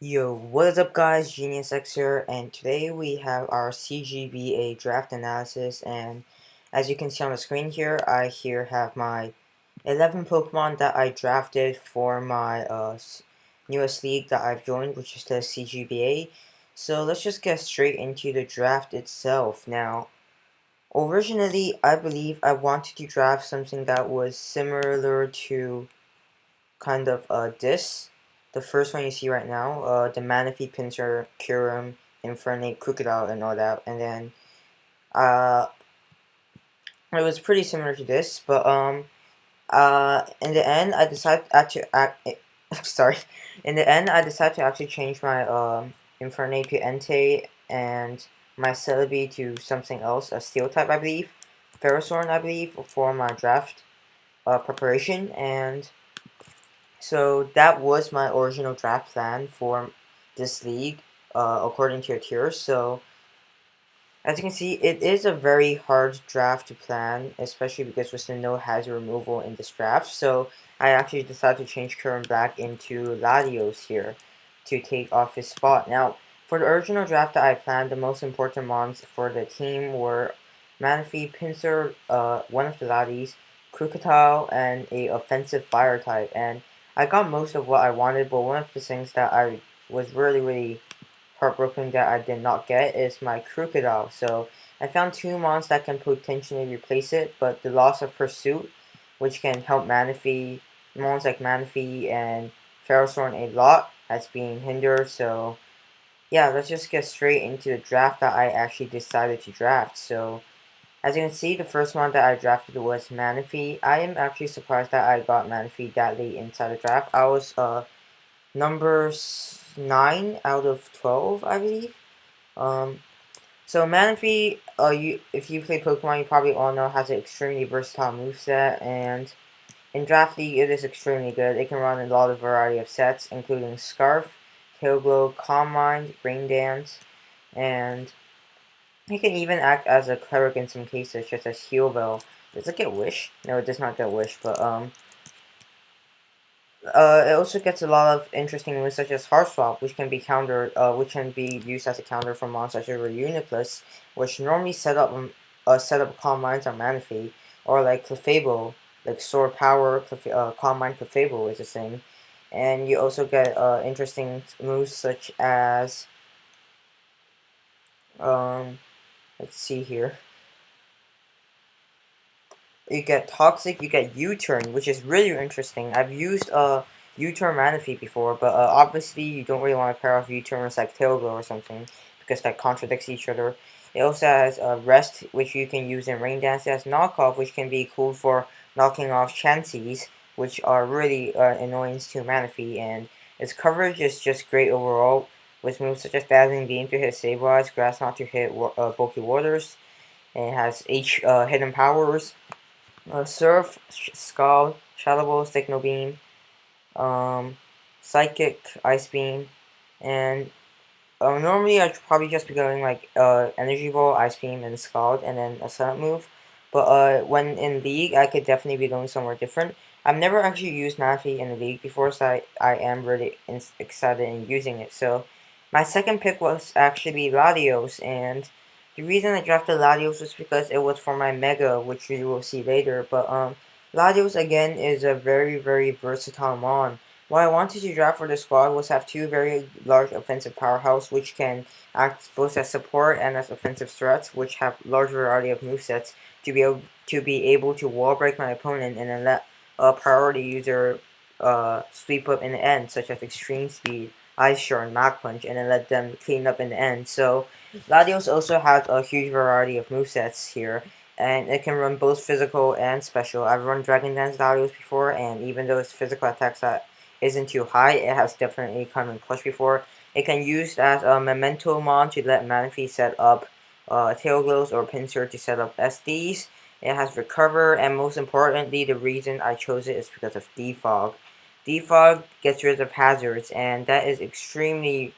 Yo, what is up guys, Genius X here, and today we have our CGBA draft analysis, and as you can see on the screen here, I here have my 11 Pokemon that I drafted for my newest league that I've joined, which is the CGBA. So let's just get straight into the draft itself. Now, originally I believe I wanted to draft something that was similar to kind of this. The first one you see right now, the Manaphy, Pinsir, Kyurem, Infernape, Crocodile, and all that. And then uh, it was pretty similar to this, but in the end, I decided sorry. In the end, I decided to actually change my Infernape to Entei and my Celebi to something else, a Steel type, I believe, Ferrothorn, I believe, for my draft preparation. And so that was my original draft plan for this league, according to your tiers. So as you can see, it is a very hard draft to plan, especially because with the no hazard removal in this draft. So I actually decided to change Curran back into Latios here to take off his spot. Now, for the original draft that I planned, the most important mons for the team were Manaphy, Pinsir, one of the Latios, Krookodile, and a offensive fire type. And I got most of what I wanted, but one of the things that I was really heartbroken that I did not get is my Crocodile. So I found two mons that can potentially replace it, but the loss of Pursuit, which can help Manaphy, mons like Manaphy and Ferrothorn a lot, has been hindered. So yeah, let's just get straight into the draft that I actually decided to draft. So as you can see, the first one that I drafted was Manaphy. I am actually surprised that I got Manaphy that late inside the draft. I was number 9 out of 12, I believe. Um, so Manaphy, if you play Pokemon, you probably all know has an extremely versatile moveset, and in Draft League it is extremely good. It can run a lot of variety of sets, including Scarf, Tail Glow, Calm Mind, Rain Dance, and it can even act as a cleric in some cases, such as Heal Bell. Does it get Wish? No, it does not get Wish, but it also gets a lot of interesting moves such as Heart Swap, which can be countered, which can be used as a counter for monsters such as Reuniclus, which normally set up Calm Minds on Manaphy, or like Clefable, like Sword Power, Calm Mind Clefable is a thing, and you also get interesting moves such as let's see here. You get Toxic, you get U-Turn, which is really interesting. I've used U-Turn Manaphy before, but obviously you don't really want to pair off U-Turn with like Tailglow or something, because that contradicts each other. It also has Rest, which you can use in Rain Dance. It has Knockoff, which can be cool for knocking off Chanseys, which are really annoyance to Manaphy, and its coverage is just great overall, with moves such as Dazzling Beam to hit Sableye, Grass Knot to hit Bulky Waters, and it has hidden powers. Surf, Scald, Shadow Ball, Signal Beam, um, Psychic, Ice Beam, and normally I'd probably just be going like Energy Ball, Ice Beam, and Scald, and then a setup move. But when in League, I could definitely be going somewhere different. I've never actually used Manaphy in the League before, so I am really excited in using it. So my second pick was actually Latios, and the reason I drafted Latios was because it was for my Mega, which you will see later. But Latios again is a very versatile mon. What I wanted to draft for the squad was have two very large offensive powerhouse, which can act both as support and as offensive threats, which have large variety of movesets to be able to wall break my opponent and then let a priority user sweep up in the end, such as Extreme Speed, Ice Shard, Mach Punch, and then let them clean up in the end. So Latios also has a huge variety of movesets here, and it can run both physical and special. I've run Dragon Dance Latios before, and even though its physical attacks isn't too high, it has definitely come in clutch before. It can use as a memento mon to let Manaphy set up Tail Glows or Pinsir to set up SDs. It has Recover, and most importantly, the reason I chose it is because of Defog. Defog gets rid of hazards, and that is extremely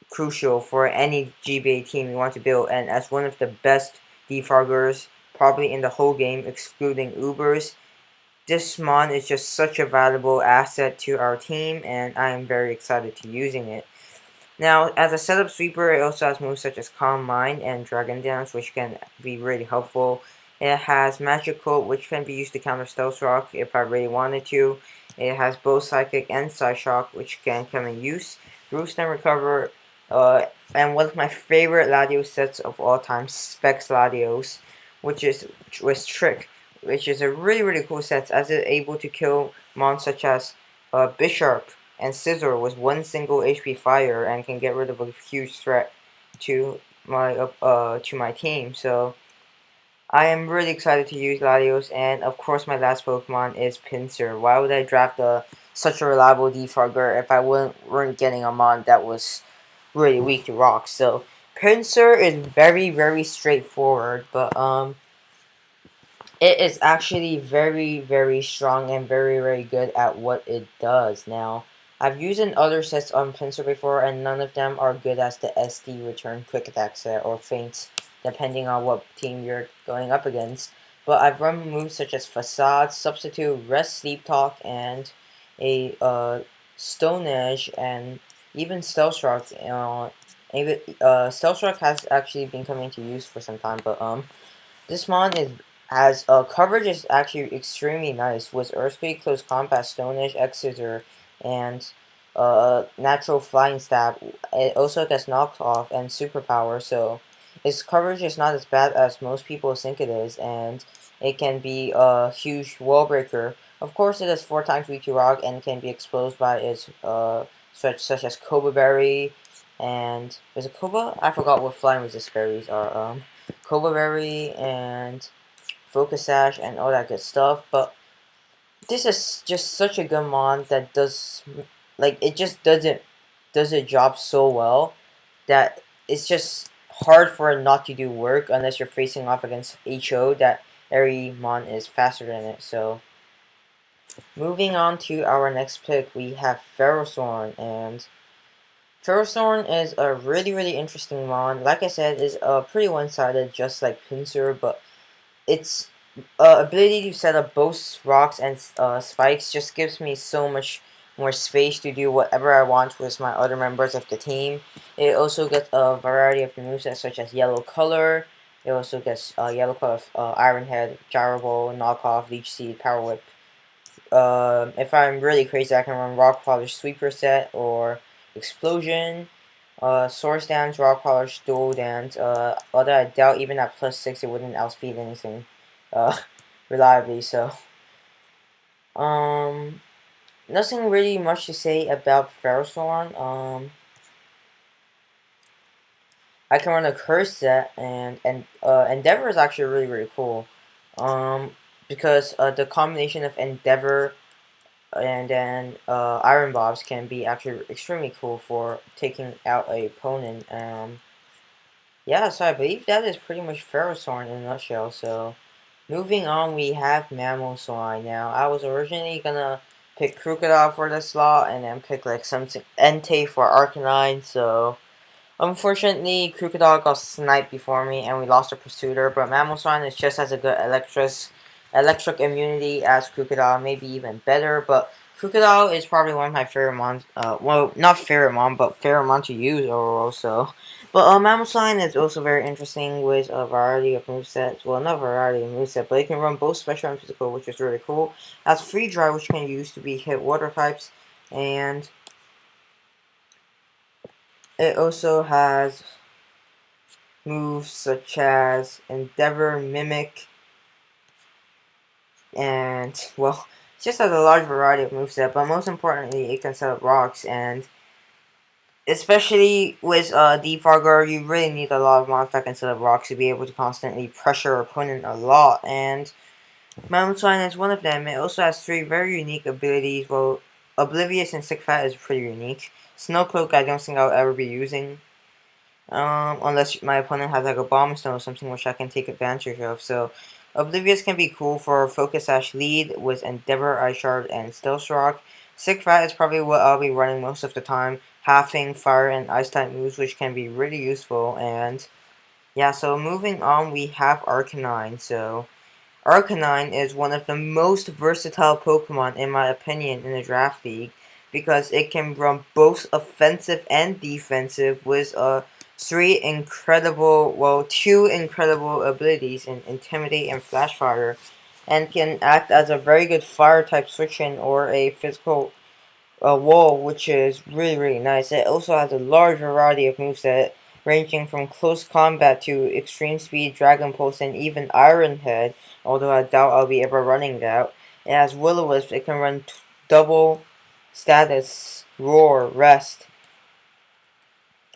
crucial for any GBA team you want to build, and as one of the best defoggers probably in the whole game, excluding Ubers, this mon is just such a valuable asset to our team, and I am very excited to using it. Now, as a setup sweeper, it also has moves such as Calm Mind and Dragon Dance, which can be really helpful. It has Magic Coat, which can be used to counter Stealth Rock if I really wanted to. It has both Psychic and Side Shock, which can come in use. Boost and Recover, and one of my favorite Latios sets of all time, Specs Latios, which is with Trick, which is a really cool set, as it's able to kill mons such as Bisharp and Scizor with one single HP fire and can get rid of a huge threat to my team. So I am really excited to use Latios, and of course my last Pokemon is Pinsir. Why would I draft such a reliable defogger if I weren't getting a mon that was really weak to rocks? So Pinsir is very straightforward, but it is actually very strong and very good at what it does. Now, I've used in other sets on Pinsir before, and none of them are good as the SD return quick attack set or feints, depending on what team you're going up against. But I've run moves such as Facade, Substitute, Rest, Sleep Talk, and a Stone Edge, and even Stealth Rock. Stealth Rock has actually been coming to use for some time, but this mon is has coverage is actually extremely nice with Earthquake, Close Combat, Stone Edge, X-Scissor, and Natural Flying Stab. It also gets knocked off and Superpower, so its coverage is not as bad as most people think it is, and it can be a huge wall breaker. Of course, it is 4 times weak to rock and can be exposed by its such as Cobra Berry, and is it Cobra? I forgot what flying resist berries are. Cobra Berry and Focus Sash and all that good stuff, but this is just such a good mon that it just does its job so well that it's just hard for it not to do work unless you're facing off against HO that every mon is faster than it. So moving on to our next pick, we have Ferrothorn, and Ferrothorn is a really interesting mon. Like I said, is pretty one-sided, just like Pinsir, but its ability to set up both rocks and spikes just gives me so much more space to do whatever I want with my other members of the team. It also gets a variety of movesets such as Yellow Color. It also gets Yellow Color, Iron Head, Gyro Ball, Knockoff, Leech Seed, Power Whip. If I'm really crazy, I can run Rock Polish Sweeper Set or Explosion. Source Dance, Rock Polish, Dual Dance, although I doubt even at +6 it wouldn't outspeed anything, uh, reliably, so, nothing really much to say about Ferrothorn. I can run a Curse set, and Endeavor is actually really cool, because, the combination of Endeavor and then Iron Bobs can be actually extremely cool for taking out a opponent. Yeah, so I believe that is pretty much Ferrothorn in a nutshell. So moving on, we have Mamoswine. Now, I was originally gonna pick Crocodile for this slot and then pick like something Entei for Arcanine. So unfortunately, Crocodile got sniped before me and we lost a Pursuiter, but Mamoswine is just as a good electric immunity as Crocodile, maybe even better, but Crocodile is probably one of my favorite mons, well, not favorite mon, but favorite mon to use overall, so. But Mamoswine is also very interesting with a variety of movesets, well, not variety of movesets, but it can run both special and physical, which is really cool. It has Free Dry, which can use to be hit water types, and it also has moves such as Endeavor, Mimic, and, well, it just has a large variety of moveset, but most importantly, it can set up rocks, and especially with Defogger, you really need a lot of monsters that can set up rocks to be able to constantly pressure your opponent a lot, and Mamoswine is one of them. It also has 3 very unique abilities. Well, Oblivious and Sick Fat is pretty unique. Snow Cloak I don't think I'll ever be using. Unless my opponent has like a Bomb Stone or something which I can take advantage of. So, Oblivious can be cool for Focus Sash lead with Endeavor, Ice Shard, and Stealth Rock. Sick Fat is probably what I'll be running most of the time. Halving, Fire, and Ice type moves which can be really useful. And yeah, so moving on, we have Arcanine. So, Arcanine is one of the most versatile Pokemon in my opinion in the Draft League because it can run both offensive and defensive with two incredible abilities in Intimidate and Flash Fire, and can act as a very good fire type switch-in or a physical wall, which is really nice. It also has a large variety of moveset, ranging from close combat to extreme speed, Dragon Pulse, and even Iron Head, although I doubt I'll be ever running that. It has Will-O-Wisp. It can run double status, Roar, Rest,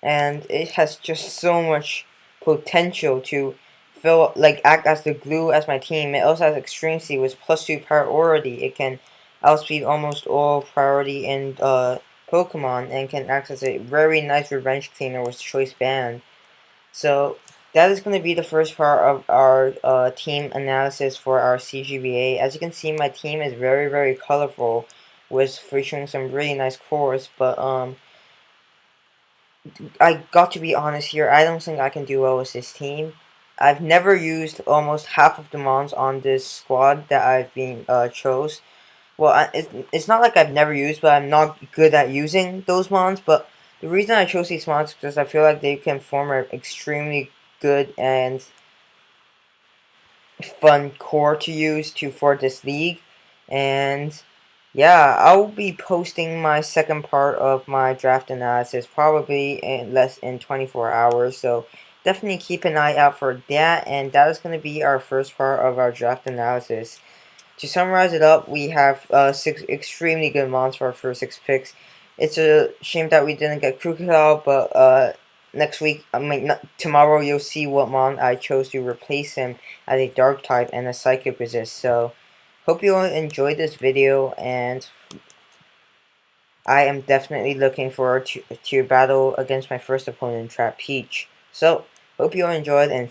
and it has just so much potential to act as the glue as my team. It also has Extreme Speed with +2 priority. It can outspeed almost all priority in Pokemon, and can act as a very nice revenge cleaner with Choice Band. So that is going to be the first part of our team analysis for our CGBA. As you can see, my team is very colorful, with featuring some really nice cores, but I got to be honest here, I don't think I can do well with this team. I've never used almost half of the mons on this squad that I've been chose. Well, it's not like I've never used, but I'm not good at using those mons. But the reason I chose these mons is because I feel like they can form an extremely good and fun core to use for this league. And yeah, I'll be posting my second part of my draft analysis probably in less than 24 hours, so definitely keep an eye out for that. And that is going to be our first part of our draft analysis. To summarize it up, we have 6 extremely good mons for our first 6 picks. It's a shame that we didn't get Crocodile, but next week, tomorrow, you'll see what mon I chose to replace him as a Dark type and a Psychic Resist. So, hope you all enjoyed this video, and I am definitely looking forward to battle against my first opponent, Trap Peach. So, hope you all enjoyed, and